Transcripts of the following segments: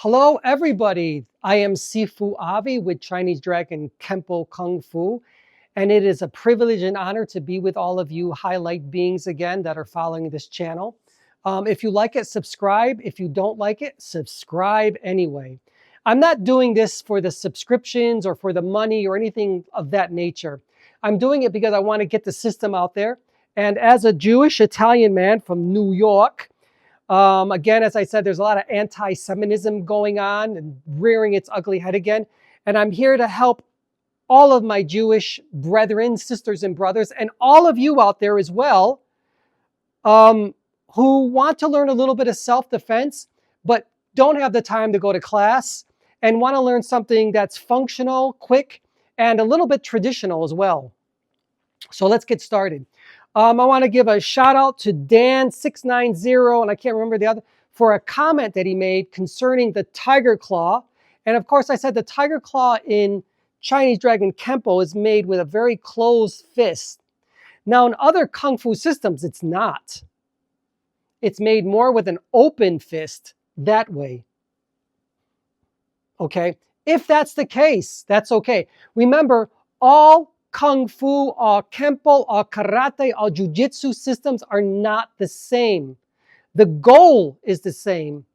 Hello, everybody. I am Sifu Avi with Chinese Dragon Kempo Kung Fu, and it is a privilege and honor to be with all of you highlight beings again that are following this channel. If you like it, subscribe. If you don't like it, subscribe anyway. I'm not doing this for the subscriptions or for the money or anything of that nature. I'm doing it because I want to get the system out there. And as a Jewish Italian man from New York, again, as I said, there's a lot of anti-Semitism going on and rearing its ugly head again. And I'm here to help all of my Jewish brethren, sisters, and brothers, and all of you out there as well, who want to learn a little bit of self-defense, but don't have the time to go to class and want to learn something that's functional, quick, and a little bit traditional as well. So let's get started. I want to give a shout out to Dan690, and I can't remember the other, for a comment that he made concerning the tiger claw. And of course, I said the tiger claw in Chinese Dragon Kempo is made with a very closed fist. Now, in other Kung Fu systems, it's not. It's made more with an open fist that way. Okay? If that's the case, that's okay. Remember, all Kung Fu, all Kempo, all Karate, all Jiu-Jitsu systems are not the same. The goal is the same,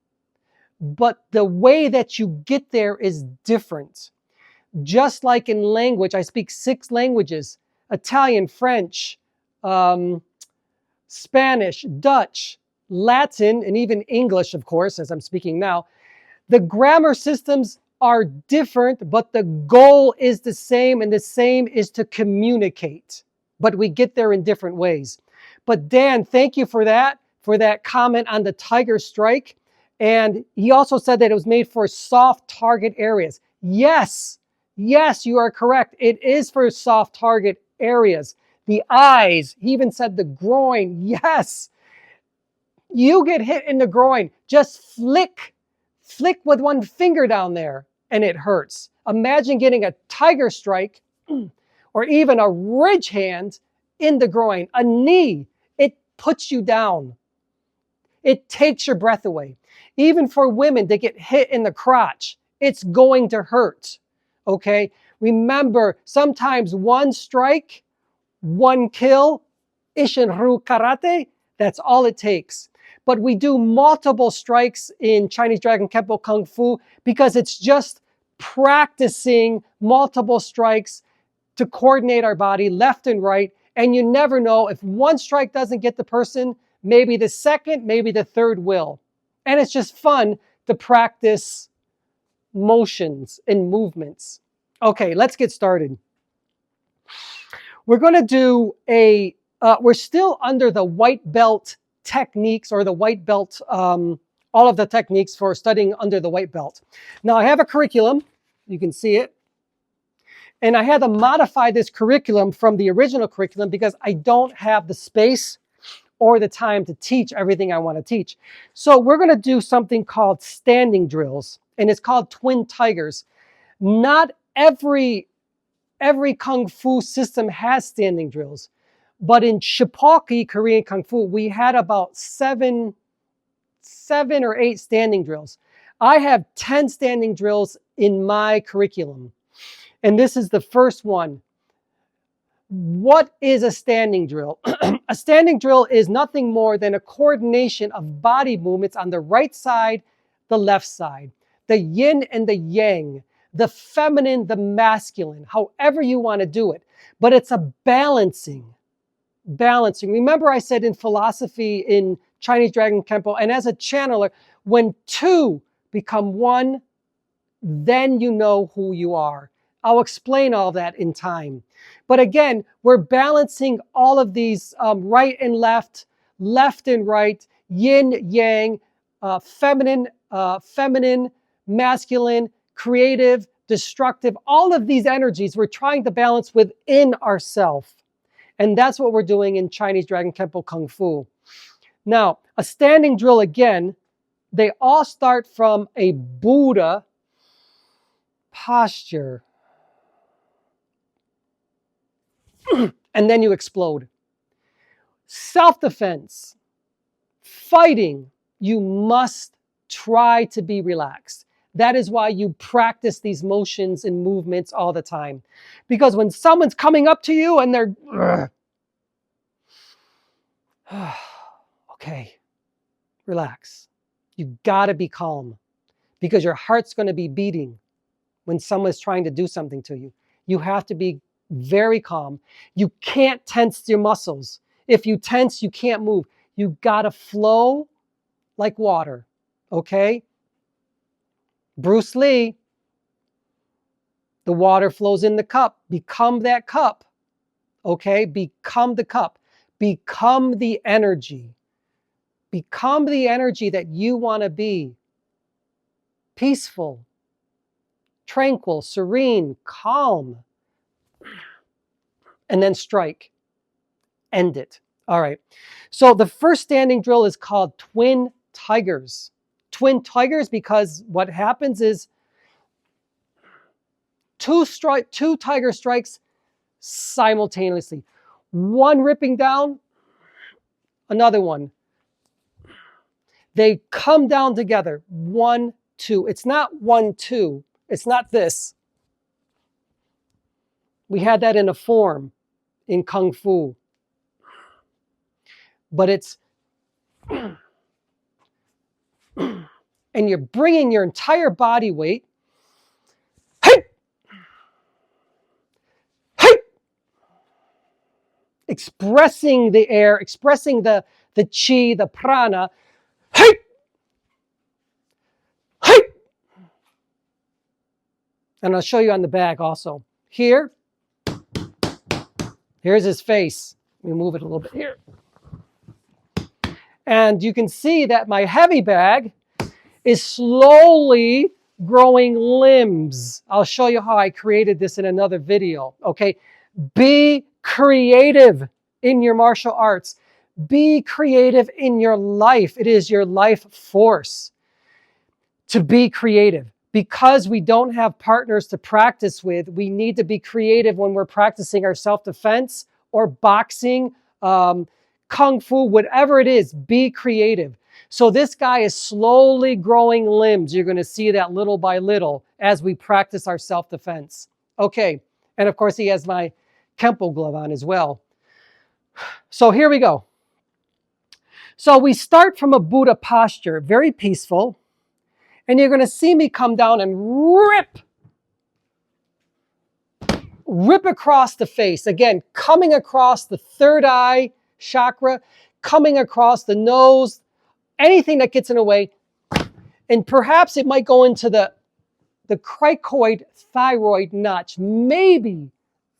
but the way that you get there is different. Just like in language, I speak 6 languages: Italian, French, Spanish, Dutch, Latin, and even English, of course, as I'm speaking now. The grammar systems are different, but the goal is the same, and the same is to communicate. But we get there in different ways. But Dan, thank you for that comment on the tiger strike. And he also said that it was made for soft target areas. Yes, you are correct. It is for soft target areas. The eyes, he even said the groin. Yes, you get hit in the groin. Just flick with one finger down there and it hurts. Imagine getting a tiger strike or even a ridge hand in the groin, a knee. It puts you down. It takes your breath away. Even for women to get hit in the crotch, it's going to hurt. Okay? Remember, sometimes one strike, one kill, Ishinryu Karate, that's all it takes. But we do multiple strikes in Chinese Dragon Kempo Kung Fu because it's just practicing multiple strikes to coordinate our body left and right. And you never know, if one strike doesn't get the person, maybe the second, maybe the third will. And it's just fun to practice motions and movements. Okay, let's get started. We're going to do we're still under the white belt techniques, or the white belt, all of the techniques for studying under the white belt. Now I have a curriculum, you can see it, and I had to modify this curriculum from the original curriculum because I don't have the space or the time to teach everything I want to teach. So we're going to do something called standing drills, and it's called Twin Tigers. Not every Kung Fu system has standing drills. But in Shippoke Korean Kung Fu, we had about seven or 8 standing drills. I have 10 standing drills in my curriculum. And this is the first one. What is a standing drill? A standing drill is nothing more than a coordination of body movements on the right side, the left side, the yin and the yang, the feminine, the masculine, however you want to do it. But it's a balancing. Remember I said in philosophy in Chinese Dragon Kempo, and as a channeler, when 2 become 1, then you know who you are. I'll explain all that in time. But again, we're balancing all of these right and left and right, yin, yang, feminine, masculine, creative, destructive, all of these energies we're trying to balance within ourselves. And that's what we're doing in Chinese Dragon Kempo Kung Fu. Now, a standing drill, again, they all start from a Buddha posture. And then you explode. Self-defense, fighting, you must try to be relaxed. That is why you practice these motions and movements all the time. Because when someone's coming up to you and they're, okay, relax. You gotta be calm because your heart's gonna be beating when someone's trying to do something to you. You have to be very calm. You can't tense your muscles. If you tense, you can't move. You gotta flow like water, okay? Bruce Lee, the water flows in the cup. Become that cup, okay? Become the cup. Become the energy. Become the energy that you want to be. Peaceful, tranquil, serene, calm. And then strike. End it. All right. So the first standing drill is called Twin Tigers. Twin Tigers because what happens is two tiger strikes simultaneously. One ripping down, another one. They come down together. 1, 2. It's not 1, 2. It's not this. We had that in a form in Kung Fu. But it's, and you're bringing your entire body weight. Hey! Hey! Expressing the air, expressing the chi, the prana. Hey! Hey! And I'll show you on the back also. Here's his face. Let me move it a little bit here. And you can see that my heavy bag is slowly growing limbs. I'll show you how I created this in another video, okay? Be creative in your martial arts. Be creative in your life. It is your life force to be creative. Because we don't have partners to practice with, we need to be creative when we're practicing our self-defense or boxing, Kung Fu, whatever it is, be creative. So this guy is slowly growing limbs. You're going to see that little by little as we practice our self-defense. Okay, and of course he has my Kempo glove on as well. So here we go. So we start from a Buddha posture, very peaceful. And you're going to see me come down and rip across the face. Again, coming across the third eye chakra, coming across the nose, anything that gets in the way. And perhaps it might go into the cricoid thyroid notch. Maybe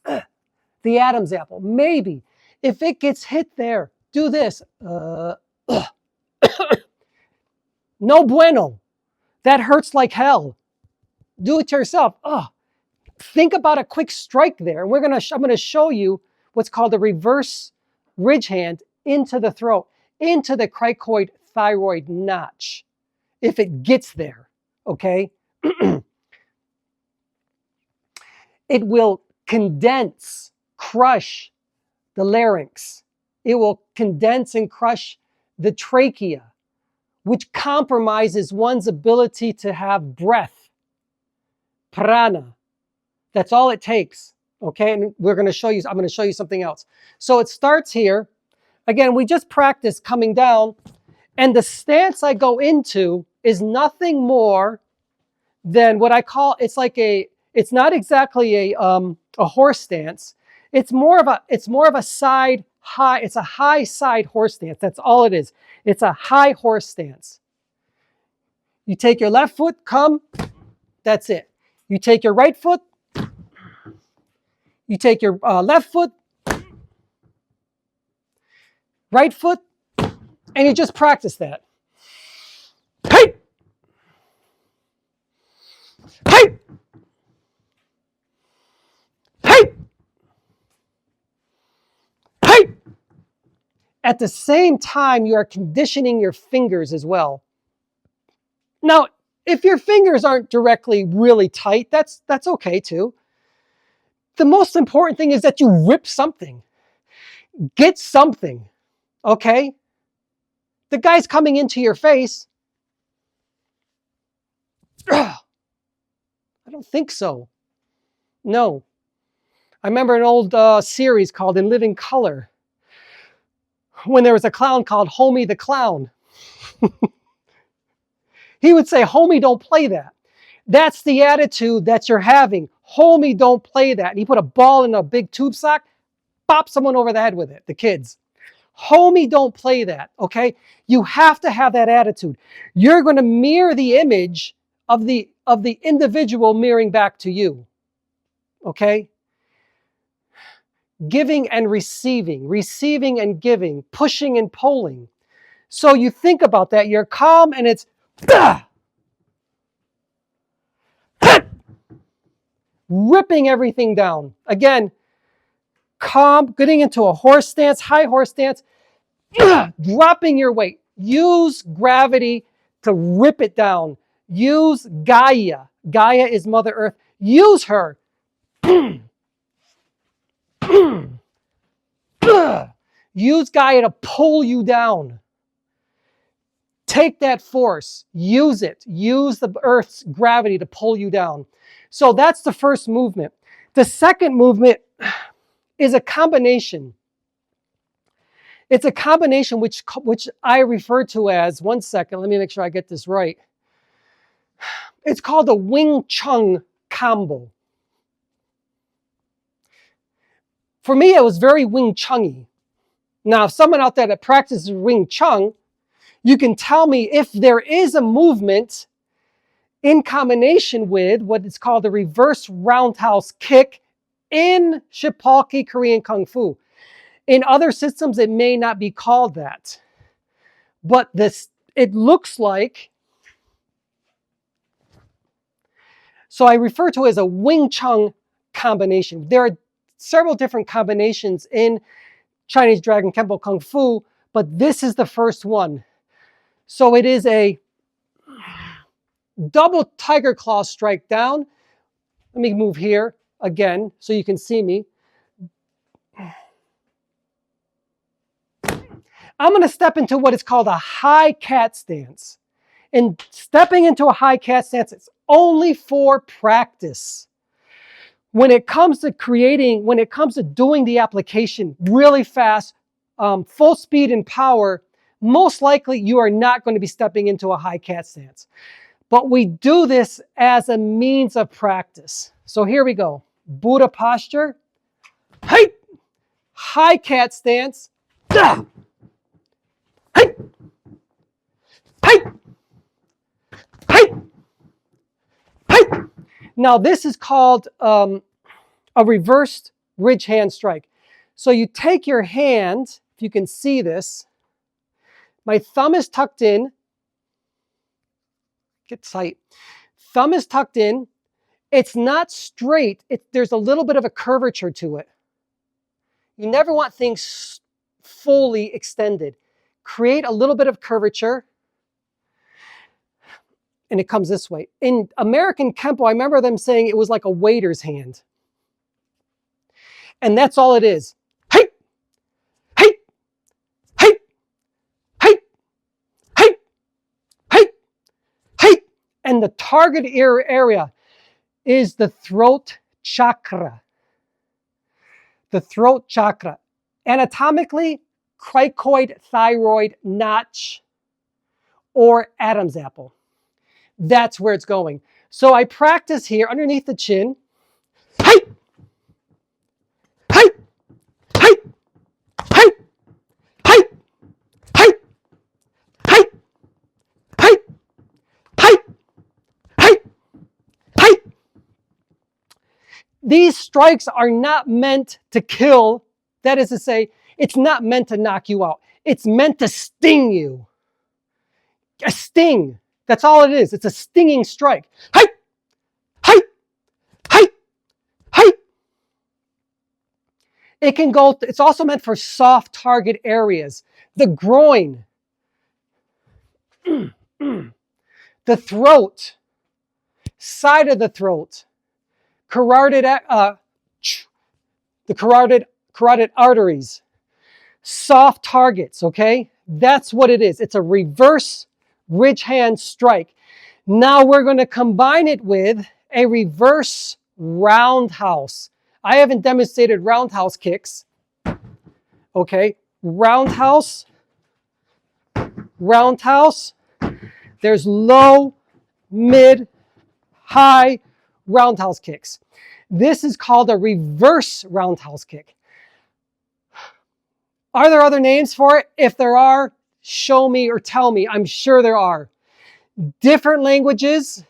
the Adam's apple. Maybe. If it gets hit there, do this. No bueno. That hurts like hell. Do it to yourself. Think about a quick strike there. And I'm going to show you what's called a reverse ridge hand into the throat, into the cricoid thyroid notch, if it gets there, okay? It will condense, crush the larynx. It will condense and crush the trachea, which compromises one's ability to have breath, prana. That's all it takes, okay? And I'm going to show you something else. So it starts here. Again, we just practiced coming down, and the stance I go into is nothing more than what I call, it's not exactly a horse stance. It's more of a side high, it's a high side horse stance. That's all it is. It's a high horse stance. You take your left foot, come, that's it. You take your right foot, you take your left foot, right foot, and you just practice that. Hey! Hey! Hey! Hey! At the same time, you are conditioning your fingers as well. Now, if your fingers aren't directly really tight, that's okay too. The most important thing is that you rip something. Get something, okay? The guy's coming into your face. I don't think so. No. I remember an old series called In Living Color, when there was a clown called Homie the Clown. He would say, homie, don't play that. That's the attitude that you're having. Homie, don't play that. And he put a ball in a big tube sock, pop someone over the head with it, the kids. Homie, don't play that, okay? You have to have that attitude. You're going to mirror the image of the individual mirroring back to you, okay? Giving and receiving and giving, pushing and pulling. So you think about that. You're calm and it's ripping everything down. Again, calm, getting into a horse stance, high horse stance, dropping your weight. Use gravity to rip it down. Use Gaia. Gaia is Mother Earth. Use her. Use Gaia to pull you down. Take that force. Use it. Use the Earth's gravity to pull you down. So that's the first movement. The second movement is a combination. It's a combination which I refer to as, one second, let me make sure I get this right. It's called the Wing Chun combo. For me, it was very Wing Chun-y. Now, if someone out there that practices Wing Chun, you can tell me if there is a movement in combination with what is called the reverse roundhouse kick in Shipalki Korean Kung Fu. In other systems, it may not be called that. But it looks like, so I refer to it as a Wing Chun combination. There are several different combinations in Chinese Dragon Kempo Kung Fu, but this is the first one. So it is a double tiger claw strike down. Let me move here again so you can see me. I'm going to step into what is called a high cat stance. And stepping into a high cat stance, it's only for practice. When it comes to doing the application really fast, full speed and power, most likely you are not going to be stepping into a high cat stance. But we do this as a means of practice. So here we go. Buddha posture. Hey! High cat stance. Hey! Hey! Hey! Hey! Now this is called a reversed ridge hand strike. So you take your hand, if you can see this, my thumb is tucked in. Get tight. Thumb is tucked in. It's not straight. There's a little bit of a curvature to it. You never want things fully extended. Create a little bit of curvature. And it comes this way. In American Kempo, I remember them saying it was like a waiter's hand. And that's all it is. Hey! Hey! Hey! Hey! Hey! Hey! Hey! And the target area is the throat chakra. The throat chakra. Anatomically, cricoid thyroid notch or Adam's apple. That's where it's going. So I practice here underneath the chin. Hey! Hey! Hey! Hey! Hey! Hey! Hey! Hey! Hey! Hey! Hey! These strikes are not meant to kill. That is to say, it's not meant to knock you out. It's meant to sting you. A sting. That's all it is. It's a stinging strike. Hey! Hey! Hey! Hey! It can go, it's also meant for soft target areas. The groin. The throat. Side of the throat. The carotid arteries. Soft targets, okay? That's what it is. It's a reverse ridge hand strike. Now we're going to combine it with, a reverse roundhouse. I haven't demonstrated roundhouse kicks. Okay, roundhouse, roundhouse. There's low, mid, high roundhouse kicks. This is called a reverse roundhouse kick. Are there other names for it? If there are, show me or tell me. I'm sure there are. Different languages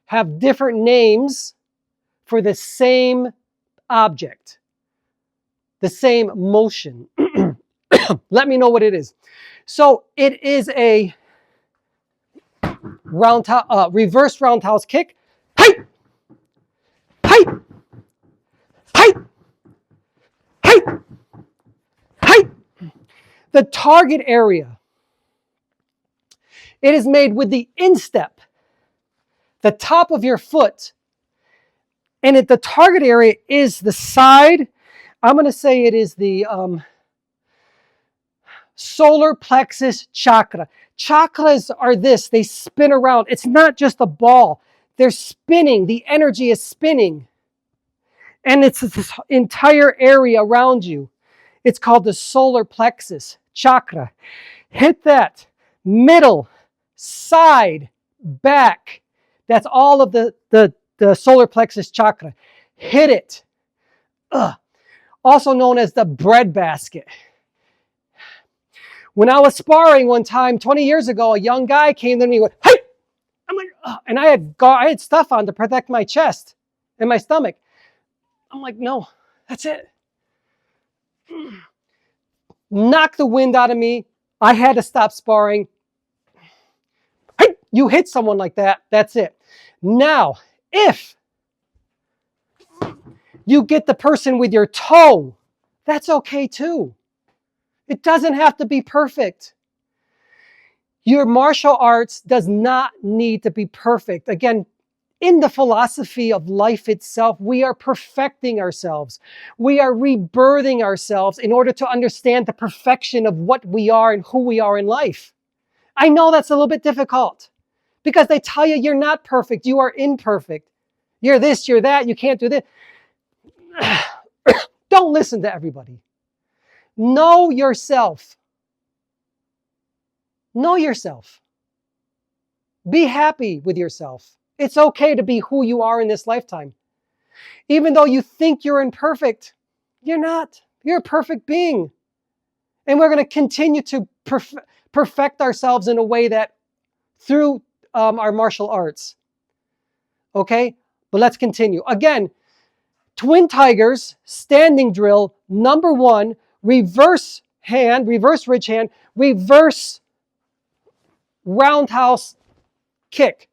have different names for the same object, the same motion. Let me know what it is. So it is a reverse roundhouse kick. Hey! Hey! Hey! Hey! Hey! The target area. It is made with the instep, the top of your foot, and the target area is the side. I'm going to say it is the solar plexus chakra. Chakras are this. They spin around. It's not just a ball. They're spinning. The energy is spinning. And it's this entire area around you. It's called the solar plexus chakra. Hit that. Middle, side, back. That's all of the solar plexus chakra. Hit it. Also known as the bread basket. When I was sparring one time 20 years ago, a young guy came to me and went, hey! I'm like, and I had stuff on to protect my chest and my stomach. I'm like, no, that's it. Knocked the wind out of me. I had to stop sparring. Hey! You hit someone like that, that's it. Now, if you get the person with your toe, that's okay too. It doesn't have to be perfect. Your martial arts does not need to be perfect. Again, in the philosophy of life itself, we are perfecting ourselves. We are rebirthing ourselves in order to understand the perfection of what we are and who we are in life. I know that's a little bit difficult because they tell you you're not perfect, you are imperfect. You're this, you're that, you can't do this. Don't listen to everybody. Know yourself. Know yourself. Be happy with yourself. It's okay to be who you are in this lifetime. Even though you think you're imperfect, you're not. You're a perfect being. And we're going to continue to perfect ourselves in a way that through our martial arts. Okay? But let's continue. Again, Twin Tigers, standing drill, number 1, reverse hand, reverse ridge hand, reverse roundhouse kick.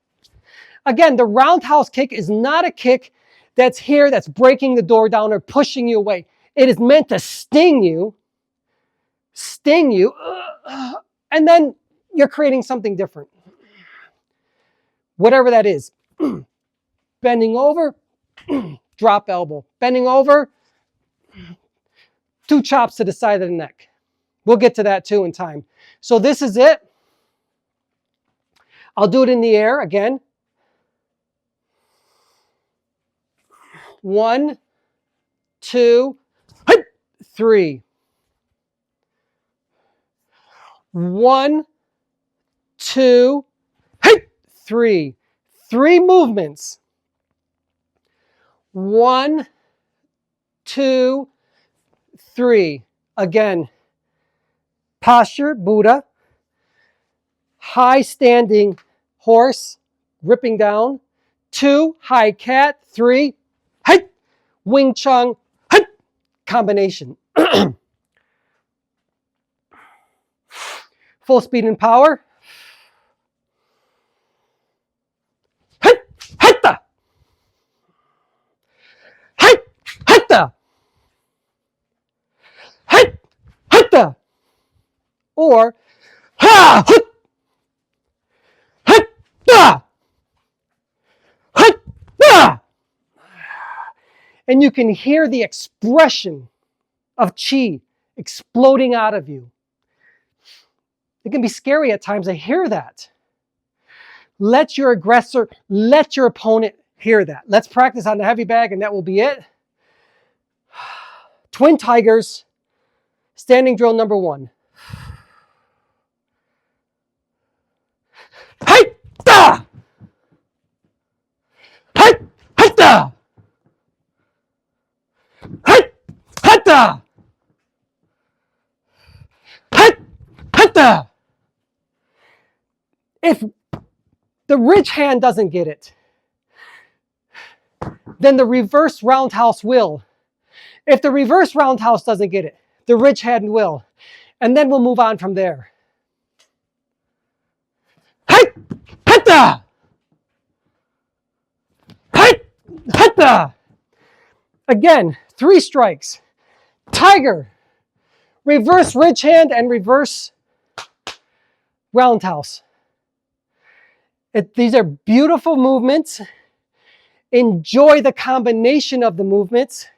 Again, the roundhouse kick is not a kick that's here, that's breaking the door down or pushing you away. It is meant to sting you, and then you're creating something different. Whatever that is. Bending over, drop elbow. Bending over, 2 chops to the side of the neck. We'll get to that too in time. So this is it. I'll do it in the air again. 1, 2, 3. 1, 2, 3. 3 movements. 1, 2, 3. Again, posture, Buddha. High standing horse, ripping down. 2, high cat. 3, Wing Chun, combination. Full speed and power. Hatta! Hatta! Hatta! Or ha! Hatta! Hatta! And you can hear the expression of chi exploding out of you. It can be scary at times. I hear that. Let your aggressor, let your opponent hear that. Let's practice on the heavy bag and that will be it. Twin Tigers, standing drill number 1. Hey! Da! Hey! Hey! Da! Hey! Hey! Da! Hey! Hey! Da! If the rich hand doesn't get it, then the reverse roundhouse will. If the reverse roundhouse doesn't get it, the rich hand will. And then we'll move on from there. Hey! Hey! Da! Hey! Hey! Da! Again, 3 strikes. Tiger, reverse rich hand, and reverse roundhouse. These are beautiful movements. Enjoy the combination of the movements.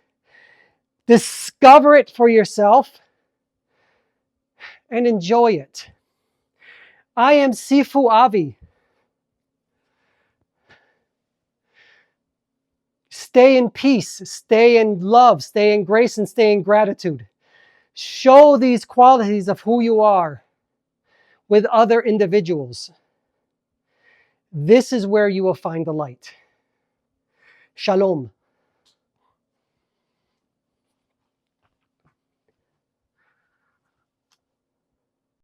Discover it for yourself and enjoy it. I am Sifu Avi. Stay in peace, stay in love, stay in grace, and stay in gratitude. Show these qualities of who you are with other individuals. This is where you will find the light. Shalom.